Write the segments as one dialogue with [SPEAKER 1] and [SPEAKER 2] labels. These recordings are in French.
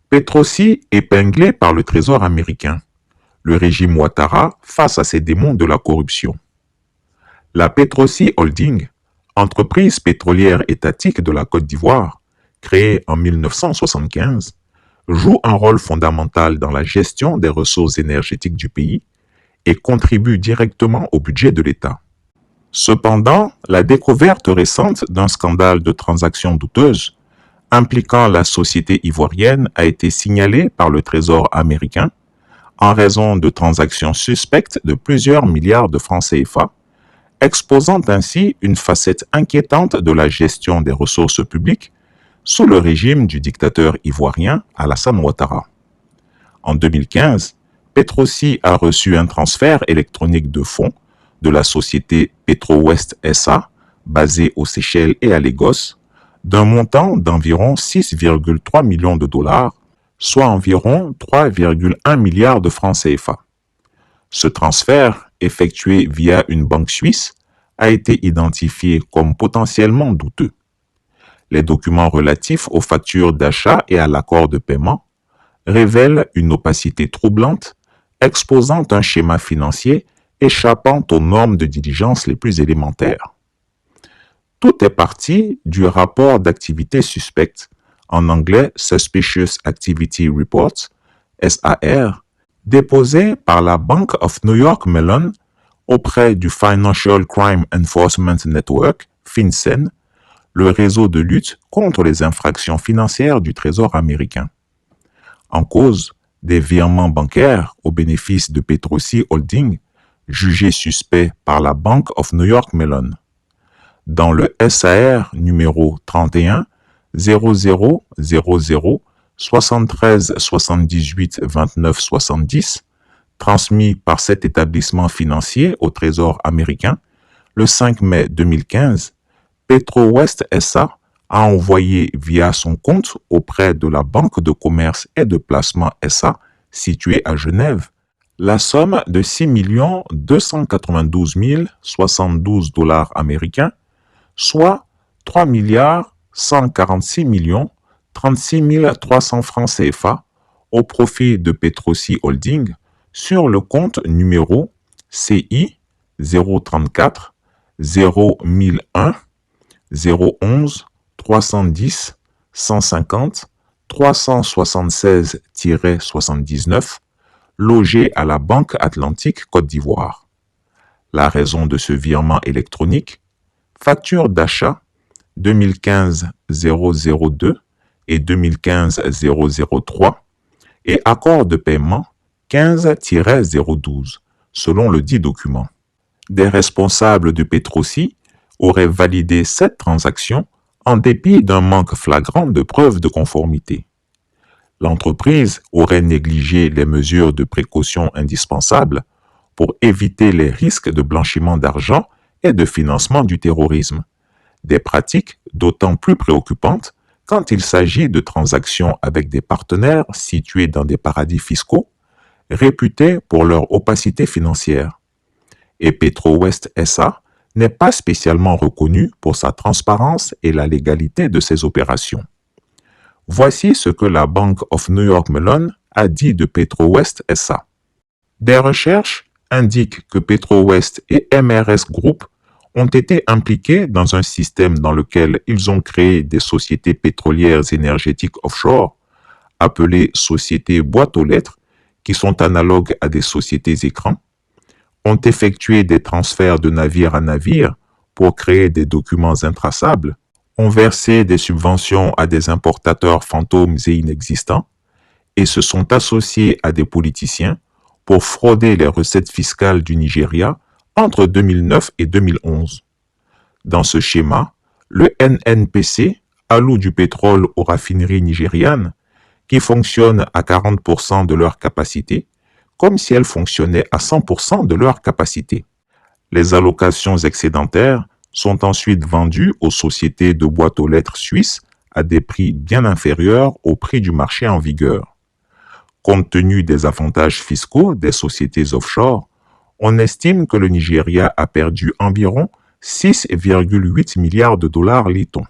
[SPEAKER 1] Petrosi épinglé par le Trésor américain. Le régime Ouattara face à ces démons de la corruption. La Petrosi Holding, entreprise pétrolière étatique de la Côte d'Ivoire, créée en 1975, joue un rôle fondamental dans la gestion des ressources énergétiques du pays et contribue directement au budget de l'État. Cependant, la découverte récente d'un scandale de transactions douteuses impliquant la société ivoirienne a été signalée par le Trésor américain en raison de transactions suspectes de plusieurs milliards de francs CFA, exposant ainsi une facette inquiétante de la gestion des ressources publiques sous le régime du dictateur ivoirien Alassane Ouattara. En 2015, Petrosi a reçu un transfert électronique de fonds de la société Petro-West SA, basée aux Seychelles et à Lagos, d'un montant d'environ 6,3 millions de dollars, soit environ 3,1 milliards de francs CFA. Ce transfert, effectué via une banque suisse, a été identifié comme potentiellement douteux. Les documents relatifs aux factures d'achat et à l'accord de paiement révèlent une opacité troublante, exposant un schéma financier échappant aux normes de diligence les plus élémentaires. Tout est parti du rapport d'activité suspecte, en anglais Suspicious Activity Report, SAR, déposé par la Bank of New York Mellon auprès du Financial Crime Enforcement Network, FinCEN, le réseau de lutte contre les infractions financières du Trésor américain. En cause, des virements bancaires au bénéfice de Petrosi Holding, jugés suspects par la Bank of New York Mellon. Dans le SAR numéro 31 0000 73 78 29 70, transmis par cet établissement financier au Trésor américain, le 5 mai 2015, Petro-West SA a envoyé via son compte auprès de la Banque de commerce et de placement SA, située à Genève, la somme de 6 292 072 dollars américains, soit 3 146 36 300 francs CFA au profit de Petrosi Holding sur le compte numéro CI 034 0101 011 310 150 376-79 logé à la Banque Atlantique Côte d'Ivoire. La raison de ce virement électronique: facture d'achat 2015-002 et 2015-003 et accord de paiement 15-012, selon le dit document. Des responsables de Petrosi auraient validé cette transaction en dépit d'un manque flagrant de preuves de conformité. L'entreprise aurait négligé les mesures de précaution indispensables pour éviter les risques de blanchiment d'argent et de financement du terrorisme, des pratiques d'autant plus préoccupantes quand il s'agit de transactions avec des partenaires situés dans des paradis fiscaux, réputés pour leur opacité financière. Et Petro-West SA n'est pas spécialement reconnu pour sa transparence et la légalité de ses opérations. Voici ce que la Bank of New York Mellon a dit de Petro-West SA. Des recherches indiquent que Petro-West et MRS Group ont été impliqués dans un système dans lequel ils ont créé des sociétés pétrolières énergétiques offshore, appelées sociétés boîtes aux lettres, qui sont analogues à des sociétés écrans, ont effectué des transferts de navire à navire pour créer des documents intraçables, ont versé des subventions à des importateurs fantômes et inexistants, et se sont associés à des politiciens pour frauder les recettes fiscales du Nigeria entre 2009 et 2011. Dans ce schéma, le NNPC alloue du pétrole aux raffineries nigérianes qui fonctionnent à 40% de leur capacité, comme si elles fonctionnaient à 100% de leur capacité. Les allocations excédentaires sont ensuite vendues aux sociétés de boîtes aux lettres suisses à des prix bien inférieurs au prix du marché en vigueur. Compte tenu des avantages fiscaux des sociétés offshore, on estime que le Nigeria a perdu environ 6,8 milliards de dollars, lit-on.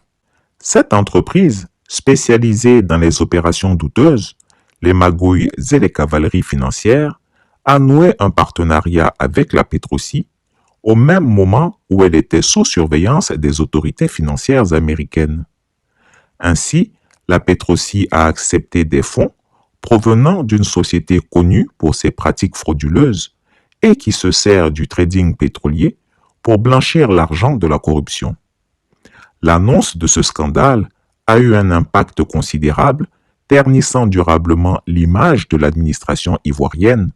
[SPEAKER 1] Cette entreprise, spécialisée dans les opérations douteuses, les magouilles et les cavaleries financières a noué un partenariat avec la Petrosi au même moment où elle était sous surveillance des autorités financières américaines. Ainsi, la Petrosi a accepté des fonds provenant d'une société connue pour ses pratiques frauduleuses et qui se sert du trading pétrolier pour blanchir l'argent de la corruption. L'annonce de ce scandale a eu un impact considérable, ternissant durablement l'image de l'administration ivoirienne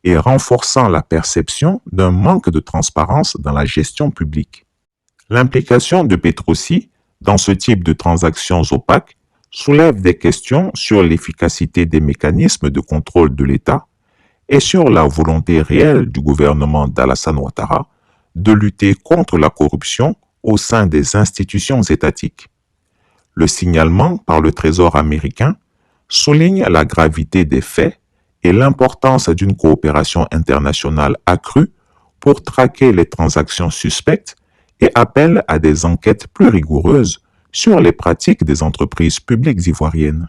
[SPEAKER 1] et renforçant la perception d'un manque de transparence dans la gestion publique. L'implication de Petrosi dans ce type de transactions opaques soulève des questions sur l'efficacité des mécanismes de contrôle de l'État et sur la volonté réelle du gouvernement d'Alassane Ouattara de lutter contre la corruption au sein des institutions étatiques. Le signalement par le Trésor américain souligne la gravité des faits et l'importance d'une coopération internationale accrue pour traquer les transactions suspectes et appelle à des enquêtes plus rigoureuses sur les pratiques des entreprises publiques ivoiriennes.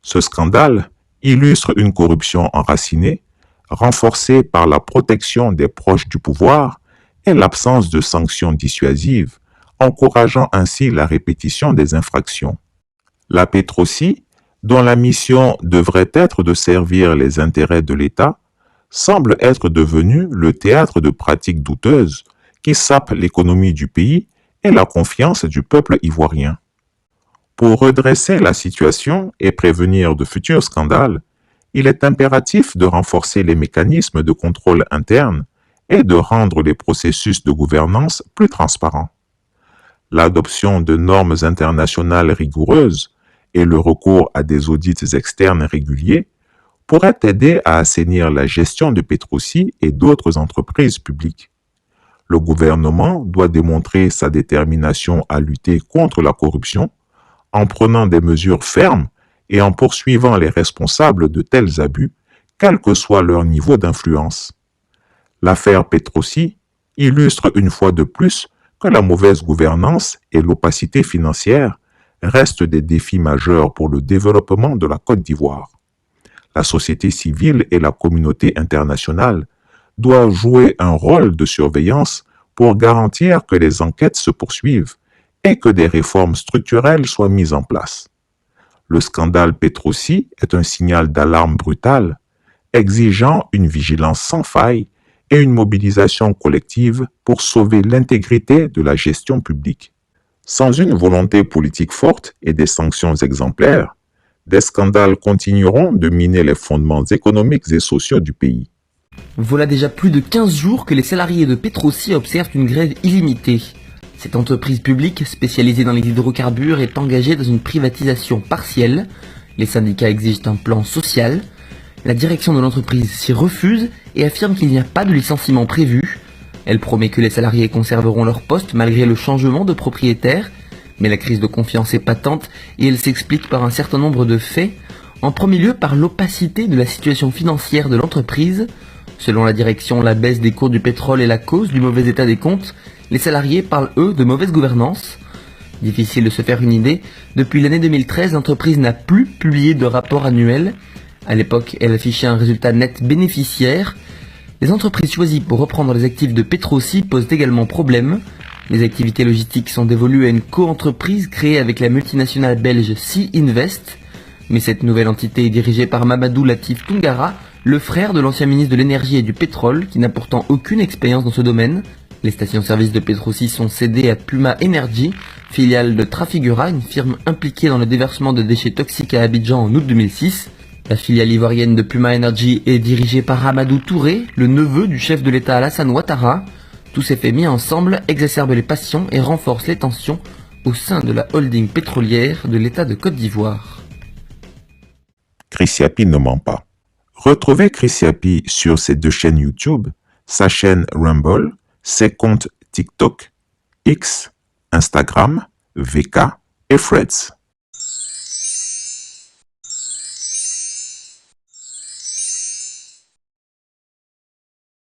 [SPEAKER 1] Ce scandale illustre une corruption enracinée, renforcée par la protection des proches du pouvoir et l'absence de sanctions dissuasives, encourageant ainsi la répétition des infractions. La Petrosi, dont la mission devrait être de servir les intérêts de l'État, semble être devenue le théâtre de pratiques douteuses qui sapent l'économie du pays et la confiance du peuple ivoirien. Pour redresser la situation et prévenir de futurs scandales, il est impératif de renforcer les mécanismes de contrôle interne et de rendre les processus de gouvernance plus transparents. L'adoption de normes internationales rigoureuses et le recours à des audits externes réguliers pourraient aider à assainir la gestion de Petrosi et d'autres entreprises publiques. Le gouvernement doit démontrer sa détermination à lutter contre la corruption en prenant des mesures fermes et en poursuivant les responsables de tels abus, quel que soit leur niveau d'influence. L'affaire Petrosi illustre une fois de plus que la mauvaise gouvernance et l'opacité financière restent des défis majeurs pour le développement de la Côte d'Ivoire. La société civile et la communauté internationale doivent jouer un rôle de surveillance pour garantir que les enquêtes se poursuivent et que des réformes structurelles soient mises en place. Le scandale Petrosi est un signal d'alarme brutal, exigeant une vigilance sans faille et une mobilisation collective pour sauver l'intégrité de la gestion publique. Sans une volonté politique forte et des sanctions exemplaires, des scandales continueront de miner les fondements économiques et sociaux du pays.
[SPEAKER 2] Voilà déjà plus de 15 jours que les salariés de Petrosi observent une grève illimitée. Cette entreprise publique spécialisée dans les hydrocarbures est engagée dans une privatisation partielle. Les syndicats exigent un plan social. La direction de l'entreprise s'y refuse et affirme qu'il n'y a pas de licenciement prévu. Elle promet que les salariés conserveront leur poste malgré le changement de propriétaire. Mais la crise de confiance est patente et elle s'explique par un certain nombre de faits. En premier lieu par l'opacité de la situation financière de l'entreprise. Selon la direction, la baisse des cours du pétrole est la cause du mauvais état des comptes. Les salariés parlent, eux, de mauvaise gouvernance. Difficile de se faire une idée, depuis l'année 2013, l'entreprise n'a plus publié de rapport annuel. À l'époque, elle affichait un résultat net bénéficiaire. Les entreprises choisies pour reprendre les actifs de Petrosi posent également problème. Les activités logistiques sont dévolues à une co-entreprise créée avec la multinationale belge Sea Invest. Mais cette nouvelle entité est dirigée par Mamadou Latif Toungara, le frère de l'ancien ministre de l'énergie et du pétrole, qui n'a pourtant aucune expérience dans ce domaine. Les stations-service de Petrosi sont cédées à Puma Energy, filiale de Trafigura, une firme impliquée dans le déversement de déchets toxiques à Abidjan en août 2006. La filiale ivoirienne de Puma Energy est dirigée par Amadou Touré, le neveu du chef de l'État Alassane Ouattara. Tous ces faits mis ensemble exacerbent les passions et renforcent les tensions au sein de la holding pétrolière de l'État de Côte d'Ivoire.
[SPEAKER 1] Chris Yapi ne ment pas. Retrouvez Chris Yapi sur ses 2 chaînes YouTube, sa chaîne Rumble, ses comptes TikTok, X, Instagram, VK et Threads.